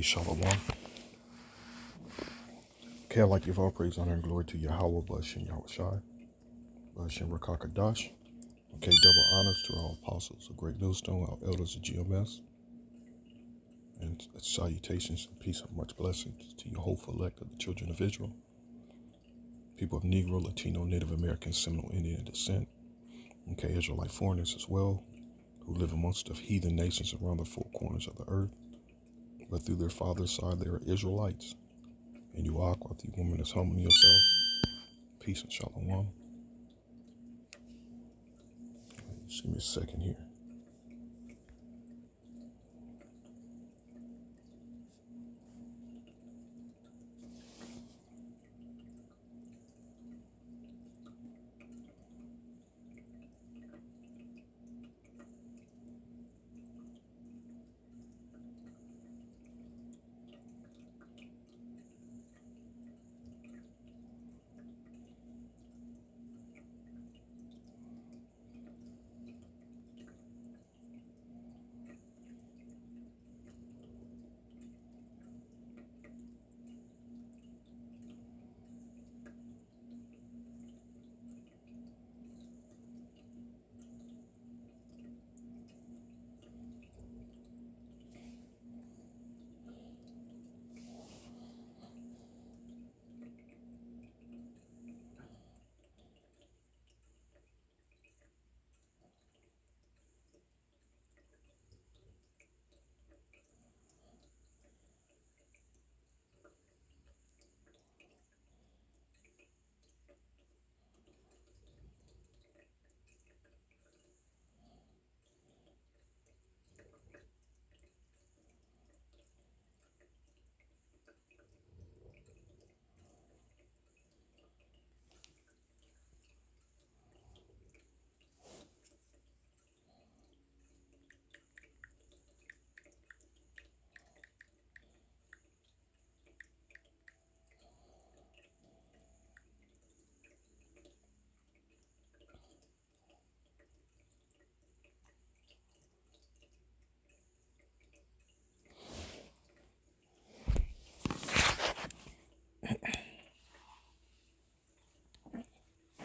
Shalom. Okay, I'd like to give all praise, honor, and glory to Yahweh, Bashem Yahushai, Bashem Rakakadash. Okay, double honors to our apostles of Great Millstone, our elders of GMS, and salutations and peace and much blessings to your hopeful elect of the children of Israel, people of Negro, Latino, Native American, Seminole Indian descent, okay, Israelite foreigners as well, who live amongst the heathen nations around the four corners of the earth, but through their father's side they are Israelites. And you are with the woman that's humbling yourself. Peace and shalom. Just give me a second here.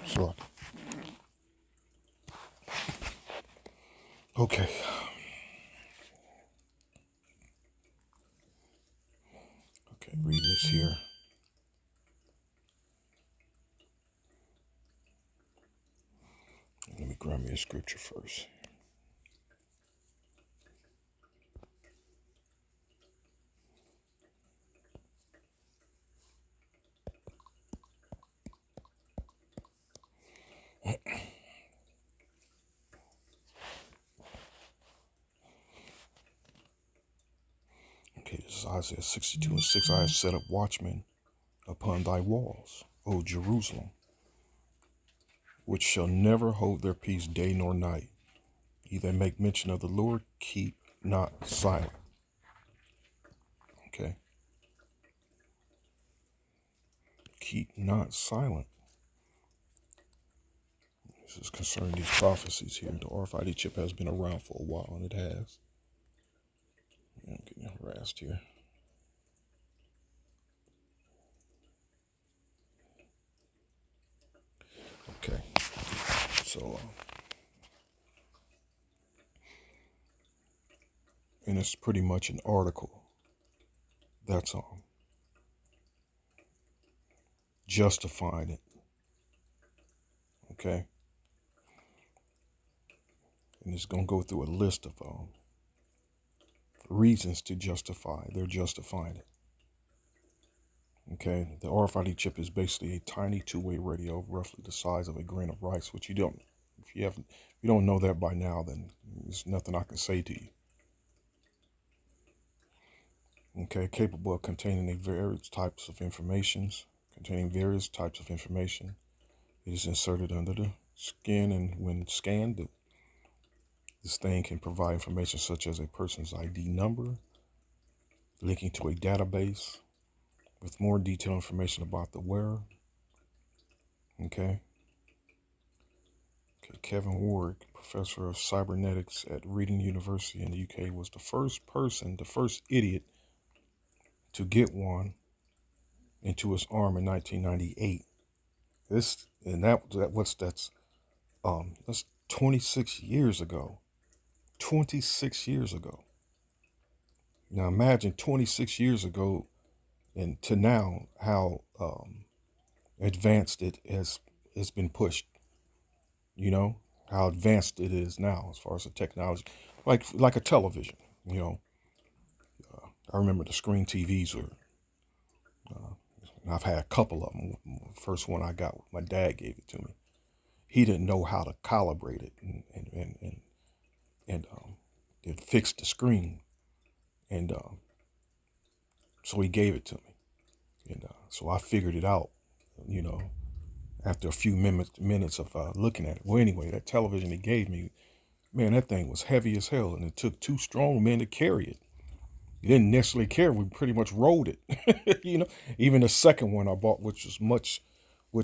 Sure. Okay. Okay, reading this here. Let me grab me a scripture first. Okay, this is Isaiah 62:6. I have set up watchmen upon thy walls, O Jerusalem, which shall never hold their peace day nor night. Ye that make mention of the Lord, keep not silent. Okay. Keep not silent. This is concerning these prophecies here. The RFID chip has been around for a while, and it has. I'm getting harassed here. Okay. So, and it's pretty much an article that's justifying it. Okay. And it's going to go through a list of reasons to justify. They're justifying it. Okay. The RFID chip is basically a tiny two-way radio, roughly the size of a grain of rice, which if you don't know that by now, then there's nothing I can say to you. Okay. Capable of containing various types of information. It is inserted under the skin, and when scanned, this thing can provide information such as a person's ID number, linking to a database with more detailed information about the wearer. Okay. Kevin Ward, professor of cybernetics at Reading University in the UK, was the first idiot to get one into his arm in 1998. That's 26 years ago. 26 years ago. Now imagine 26 years ago and to now how advanced it has been pushed. You know how advanced it is now as far as the technology, like a television. You know, I remember the screen TVs were. I've had a couple of them. The first one I got, my dad gave it to me. He didn't know how to calibrate it and it fixed the screen, and so he gave it to me, and so I figured it out. You know, after a few minutes of looking at it. Well, anyway, that television he gave me, man, that thing was heavy as hell, and it took two strong men to carry it. He didn't necessarily carry it. We pretty much rode it. You know, even the second one I bought, which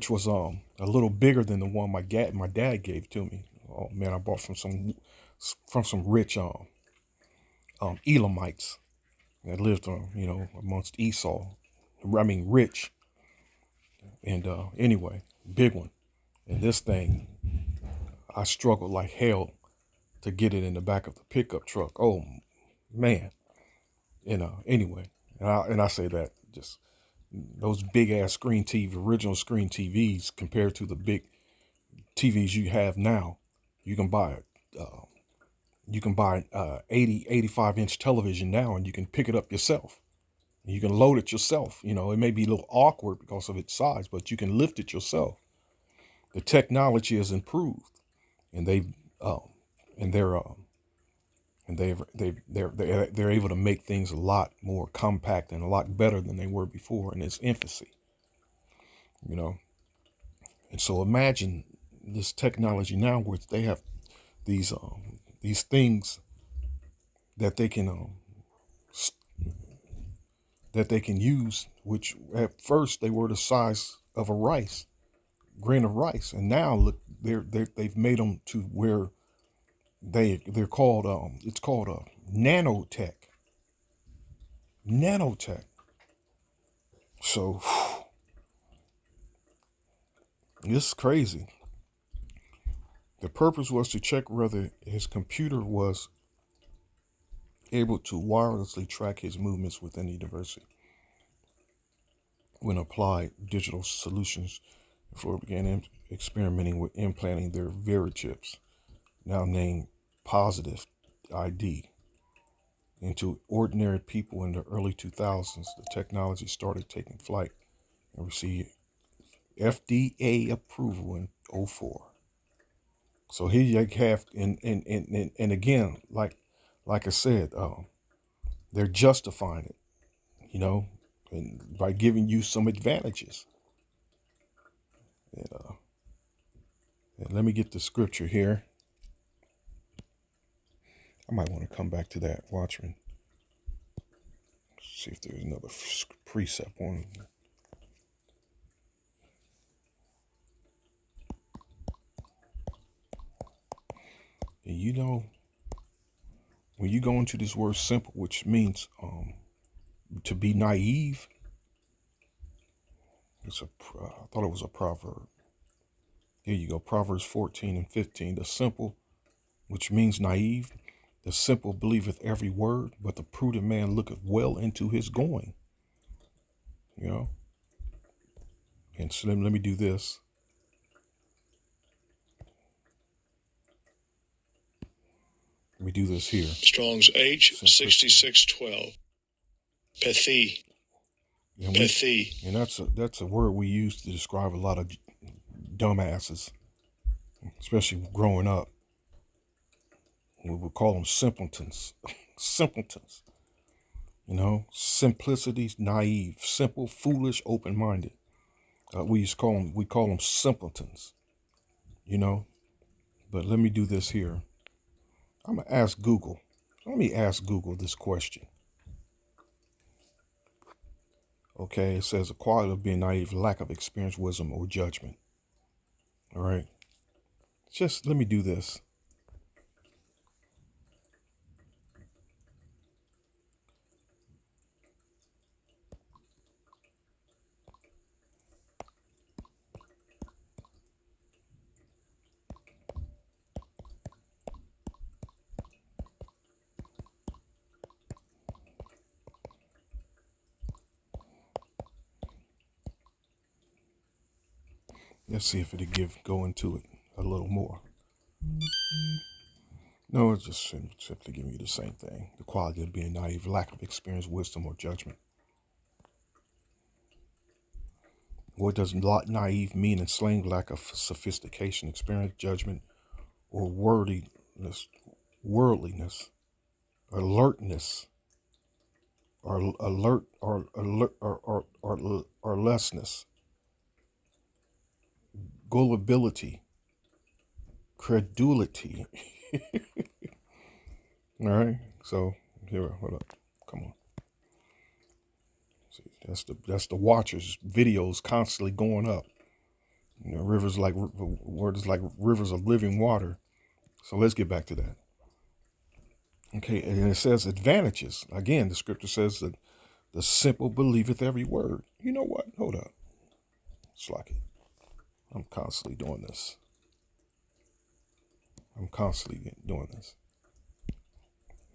was a little bigger than the one my dad gave to me. Oh man, I bought from some rich Elamites that lived amongst Esau. I mean rich. And anyway, big one. And this thing, I struggled like hell to get it in the back of the pickup truck. Oh man. Anyway, and I say that just those big ass original screen TVs compared to the big TVs you have now, you can buy 85 inch television now, and you can pick it up yourself. You can load it yourself. You know, it may be a little awkward because of its size, but you can lift it yourself. The technology has improved, and they're able to make things a lot more compact and a lot better than they were before in its infancy. You know, and so imagine this technology now, where they have these things that they can use, which at first they were the size of a grain of rice, and now look, they've made them to where they're called it's called a nanotech. So this is crazy. The purpose was to check whether his computer was able to wirelessly track his movements with any diversity. When applied digital solutions, Ford began experimenting with implanting their Verichips, now named Positive ID, into ordinary people in the early 2000s. The technology started taking flight and received FDA approval in 2004. So here you have, and again, like I said, they're justifying it, you know, and by giving you some advantages. And let me get the scripture here. I might want to come back to that, Watchman. See if there's another precept on it. And you know, when you go into this word simple, which means to be naive, I thought it was a proverb. Here you go, Proverbs 14:15. The simple, which means naive, the simple believeth every word, but the prudent man looketh well into his going. You know? And so let me do this. Let me do this here. Strong's H6612. Pethi. And that's a word we use to describe a lot of dumbasses, especially growing up. We would call them simpletons. Simpletons. You know, simplicity, naive, simple, foolish, open-minded. We call them simpletons. You know, but let me do this here. I'm gonna ask Google. Let me ask Google this question. Okay, it says a quality of being naive, lack of experience, wisdom, or judgment. All right. Just let me do this. Let's see if it'll go into it a little more. No, it's just simply giving you the same thing. The quality of being naive, lack of experience, wisdom, or judgment. What does naive mean in slang? Lack of sophistication, experience, judgment, or worldliness, alertness, or alert, or lessness, gullibility, credulity. All right, so here, hold up, come on. See, that's the watchers videos constantly going up. You know, words like rivers of living water. So let's get back to that. Okay, and it says advantages. Again, the scripture says that the simple believeth every word. You know what? Hold up. Slack it. I'm constantly doing this.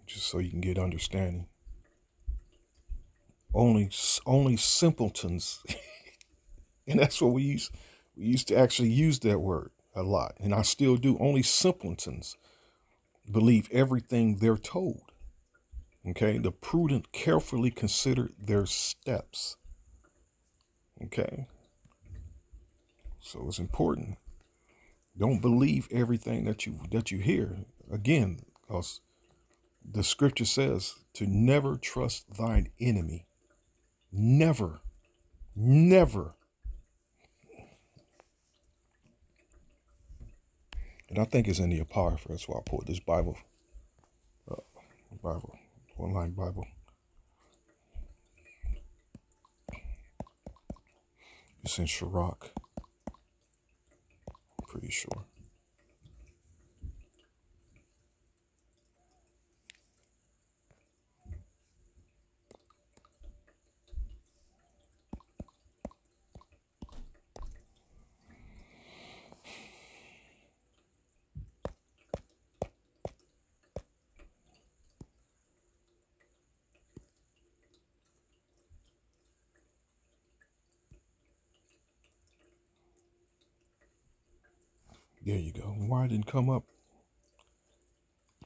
Just so you can get understanding. Only simpletons, and that's what we used to actually use that word a lot, and I still do. Only simpletons believe everything they're told. Okay, the prudent carefully consider their steps. Okay, so it's important. Don't believe everything that you hear. Again, because the scripture says to never trust thine enemy. Never. And I think it's in the Apocrypha. That's why I pulled this Bible, online Bible. It's in Sirach. I'm pretty sure. There you go. Why it didn't come up?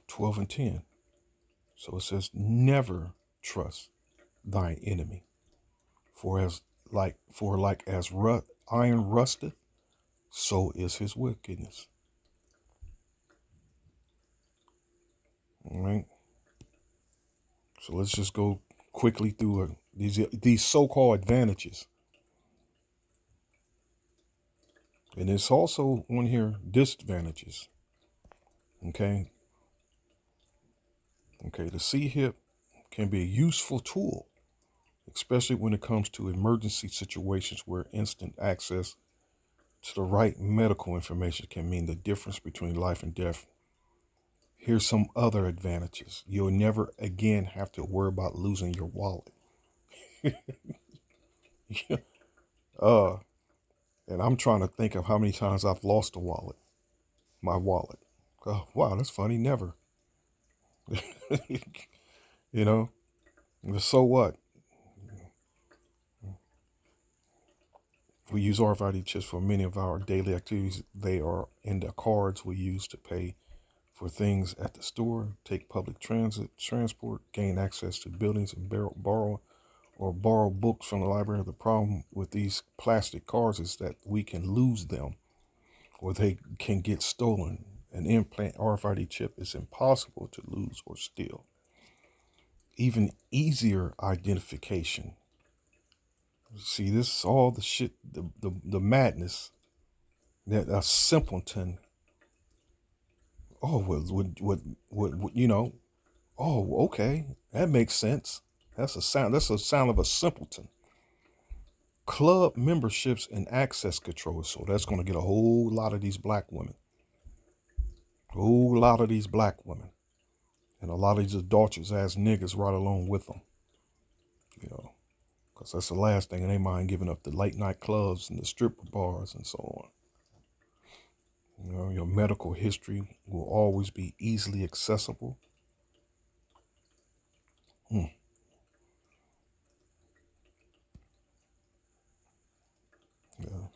12 and 10. So it says, never trust thine enemy. For as iron rusteth, so is his wickedness. All right. So let's just go quickly through these so-called advantages. And it's also on here disadvantages. Okay. The C-HIP can be a useful tool, especially when it comes to emergency situations where instant access to the right medical information can mean the difference between life and death. Here's some other advantages. You'll never again have to worry about losing your wallet. And I'm trying to think of how many times I've lost my wallet. Oh, wow, that's funny. Never. You know, so what? We use RFID chips for many of our daily activities. They are in the cards we use to pay for things at the store, take public transport, gain access to buildings, and borrow books from the library. The problem with these plastic cards is that we can lose them or they can get stolen. An implant RFID chip is impossible to lose or steal. Even easier identification. See, this is all the shit, the madness that a simpleton, would you know, oh, okay, that makes sense. That's a sound of a simpleton. Club memberships and access control. So that's going to get a whole lot of these black women. And a lot of these adulterous ass niggas right along with them. You know, because that's the last thing in their mind, giving up the late night clubs and the stripper bars and so on. You know, your medical history will always be easily accessible. Yeah.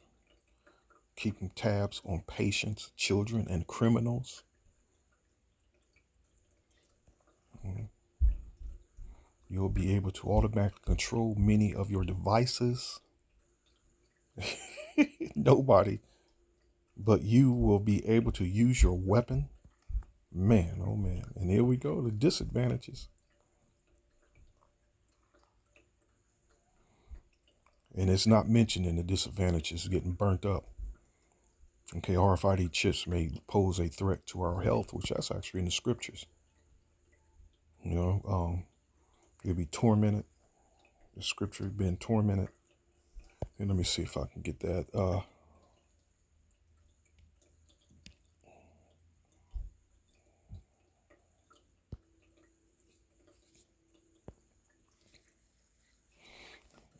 keeping tabs on patients, children, and criminals. You'll be able to automatically control many of your devices. Nobody but you will be able to use your weapon. Man, oh man. And here we go, the disadvantages. And it's not mentioned in the disadvantages getting burnt up. Okay, RFID chips may pose a threat to our health, which that's actually in the scriptures. You know, you'll be tormented. The scripture being tormented. And let me see if I can get that.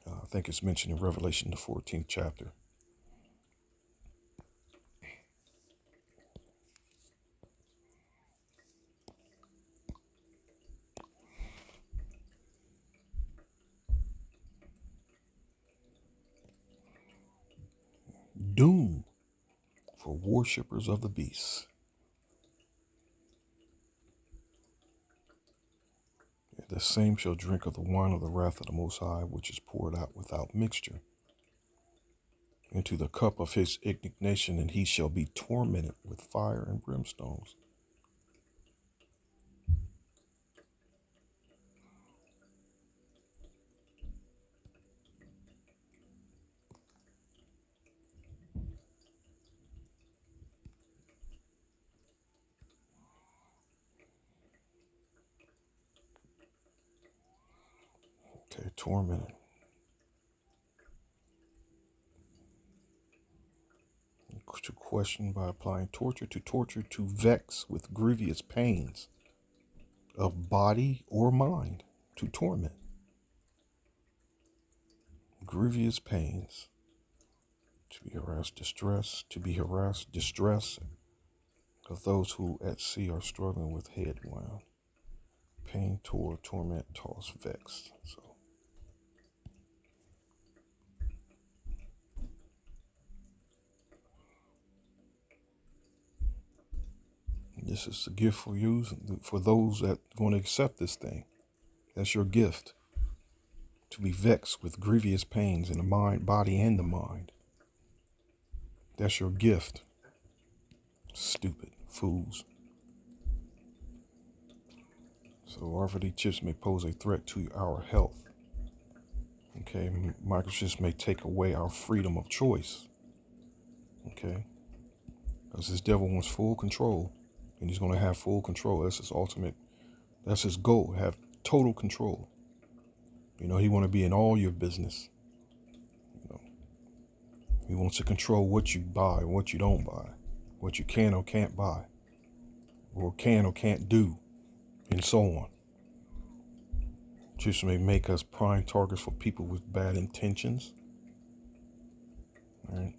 I think it's mentioned in Revelation, the 14th chapter. Doom for worshippers of the beast. The same shall drink of the wine of the wrath of the Most High, which is poured out without mixture, into the cup of his indignation, and he shall be tormented with fire and brimstones. Okay, tormented. To question by applying torture, to vex with grievous pains of body or mind, to torment. Grievous pains, to be harassed, distress, distress of those who at sea are struggling with head wound. Pain, torment, toss, vexed. So this is a gift for you, for those that are going to accept this thing. That's your gift. To be vexed with grievous pains in the mind, body, and the mind. That's your gift. Stupid fools. So RFID chips may pose a threat to our health. Okay, microchips may take away our freedom of choice. Okay, because this devil wants full control, and he's going to have full control. That's his ultimate. That's his goal. Have total control. You know, he want to be in all your business. You know, he wants to control what you buy and what you don't buy, what you can or can't buy, or can or can't do, and so on. Chips may make us prime targets for people with bad intentions. All right.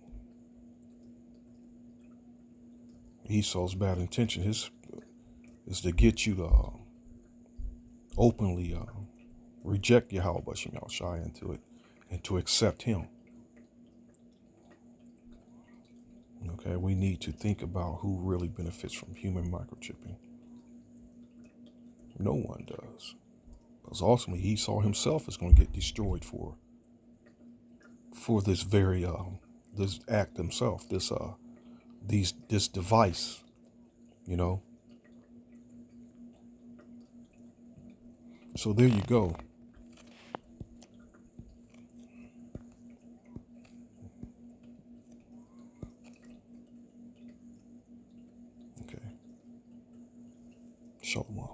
Esau's bad intention is to get you to openly reject Yahweh Bashem Yahushai into it and to accept him. Okay, we need to think about who really benefits from human microchipping. No one does. Because ultimately Esau himself is going to get destroyed for this very this act himself, this device, you know. So there you go. Okay. Shalom.